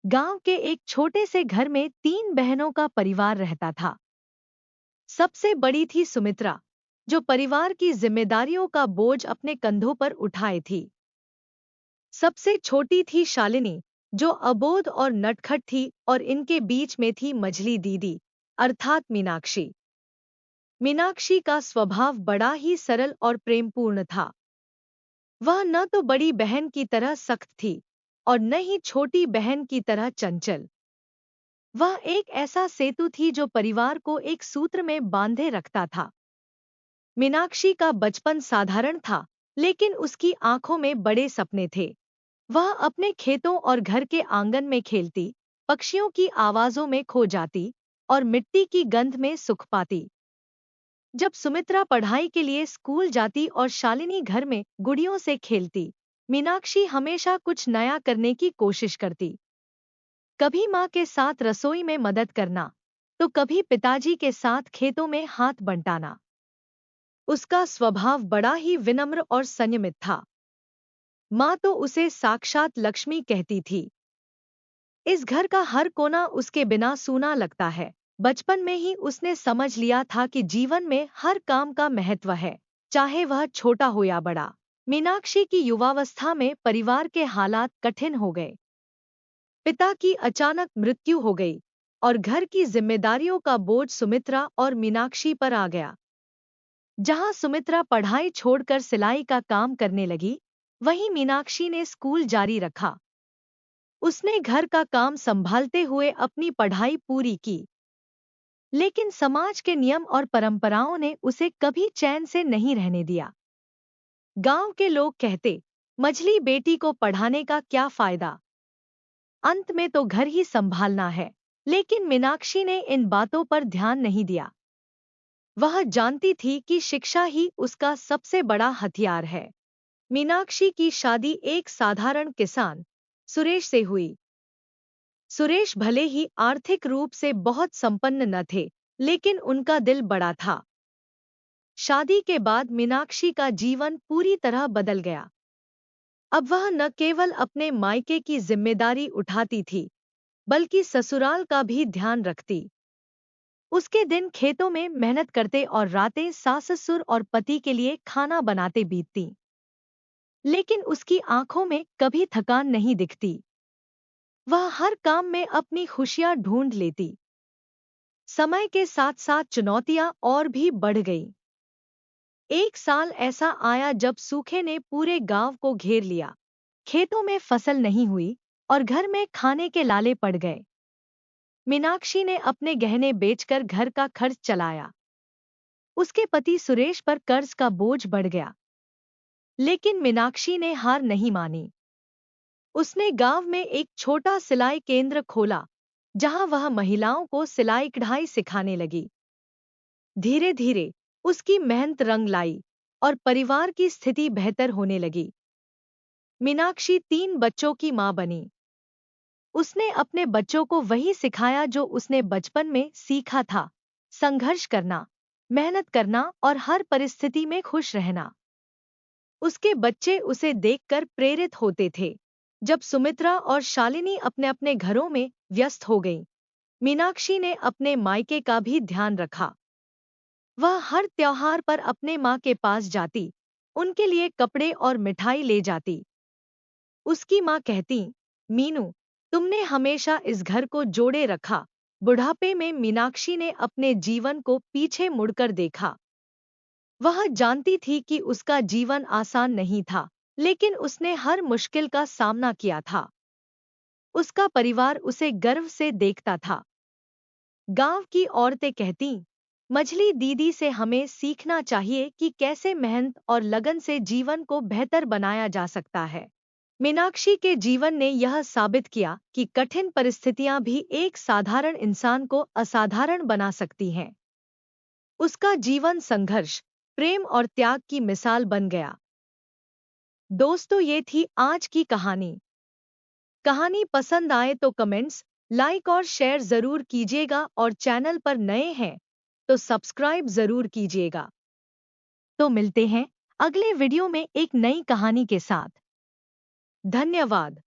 गांव के एक छोटे से घर में 3 बहनों का परिवार रहता था। सबसे बड़ी थी सुमित्रा, जो परिवार की जिम्मेदारियों का बोझ अपने कंधों पर उठाए थी। सबसे छोटी थी शालिनी, जो अबोध और नटखट थी, और इनके बीच में थी मझली दीदी, अर्थात मीनाक्षी। मीनाक्षी का स्वभाव बड़ा ही सरल और प्रेमपूर्ण था। वह न तो बड़ी बहन की तरह सख्त थी और न ही छोटी बहन की तरह चंचल। वह एक ऐसा सेतु थी जो परिवार को एक सूत्र में बांधे रखता था। मीनाक्षी का बचपन साधारण था, लेकिन उसकी आंखों में बड़े सपने थे। वह अपने खेतों और घर के आंगन में खेलती, पक्षियों की आवाजों में खो जाती और मिट्टी की गंध में सुख पाती। जब सुमित्रा पढ़ाई के लिए स्कूल जाती और शालिनी घर में गुड़ियों से खेलती, मीनाक्षी हमेशा कुछ नया करने की कोशिश करती। कभी माँ के साथ रसोई में मदद करना, तो कभी पिताजी के साथ खेतों में हाथ बंटाना। उसका स्वभाव बड़ा ही विनम्र और संयमित था। माँ तो उसे साक्षात लक्ष्मी कहती थी। इस घर का हर कोना उसके बिना सूना लगता है। बचपन में ही उसने समझ लिया था कि जीवन में हर काम का महत्व है, चाहे वह छोटा हो या बड़ा। मीनाक्षी की युवावस्था में परिवार के हालात कठिन हो गए। पिता की अचानक मृत्यु हो गई और घर की जिम्मेदारियों का बोझ सुमित्रा और मीनाक्षी पर आ गया। जहां सुमित्रा पढ़ाई छोड़कर सिलाई का काम करने लगी, वहीं मीनाक्षी ने स्कूल जारी रखा। उसने घर का काम संभालते हुए अपनी पढ़ाई पूरी की। लेकिन समाज के नियम और परंपराओं ने उसे कभी चैन से नहीं रहने दिया। गांव के लोग कहते, मझली बेटी को पढ़ाने का क्या फायदा, अंत में तो घर ही संभालना है। लेकिन मीनाक्षी ने इन बातों पर ध्यान नहीं दिया। वह जानती थी कि शिक्षा ही उसका सबसे बड़ा हथियार है। मीनाक्षी की शादी एक साधारण किसान, सुरेश से हुई। सुरेश भले ही आर्थिक रूप से बहुत संपन्न न थे, लेकिन उनका दिल बड़ा था। शादी के बाद मीनाक्षी का जीवन पूरी तरह बदल गया। अब वह न केवल अपने मायके की जिम्मेदारी उठाती थी, बल्कि ससुराल का भी ध्यान रखती। उसके दिन खेतों में मेहनत करते और रातें सास-ससुर और पति के लिए खाना बनाते बीतती। लेकिन उसकी आंखों में कभी थकान नहीं दिखती। वह हर काम में अपनी खुशियां ढूंढ लेती। समय के साथ साथ चुनौतियां और भी बढ़ गईं। एक साल ऐसा आया जब सूखे ने पूरे गांव को घेर लिया। खेतों में फसल नहीं हुई और घर में खाने के लाले पड़ गए। मीनाक्षी ने अपने गहने बेचकर घर का खर्च चलाया। उसके पति सुरेश पर कर्ज का बोझ बढ़ गया। लेकिन मीनाक्षी ने हार नहीं मानी। उसने गांव में एक छोटा सिलाई केंद्र खोला, जहां वह महिलाओं को सिलाई कढ़ाई सिखाने लगी। धीरे धीरे उसकी मेहनत रंग लाई और परिवार की स्थिति बेहतर होने लगी। मीनाक्षी 3 बच्चों की मां बनी। उसने अपने बच्चों को वही सिखाया जो उसने बचपन में सीखा था, संघर्ष करना, मेहनत करना और हर परिस्थिति में खुश रहना। उसके बच्चे उसे देखकर प्रेरित होते थे। जब सुमित्रा और शालिनी अपने अपने घरों में व्यस्त हो गईं, मीनाक्षी ने अपने मायके का भी ध्यान रखा। वह हर त्योहार पर अपने माँ के पास जाती, उनके लिए कपड़े और मिठाई ले जाती। उसकी माँ कहती, मीनू, तुमने हमेशा इस घर को जोड़े रखा। बुढ़ापे में मीनाक्षी ने अपने जीवन को पीछे मुड़कर देखा। वह जानती थी कि उसका जीवन आसान नहीं था, लेकिन उसने हर मुश्किल का सामना किया था। उसका परिवार उसे गर्व से देखता था। गांव की औरतें कहती, मझली दीदी से हमें सीखना चाहिए कि कैसे मेहनत और लगन से जीवन को बेहतर बनाया जा सकता है। मीनाक्षी के जीवन ने यह साबित किया कि कठिन परिस्थितियां भी एक साधारण इंसान को असाधारण बना सकती हैं। उसका जीवन संघर्ष, प्रेम और त्याग की मिसाल बन गया। दोस्तों, ये थी आज की कहानी। कहानी पसंद आए तो कमेंट्स, लाइक और शेयर जरूर कीजिएगा और चैनल पर नए हैं तो सब्सक्राइब जरूर कीजिएगा। तो मिलते हैं अगले वीडियो में एक नई कहानी के साथ। धन्यवाद।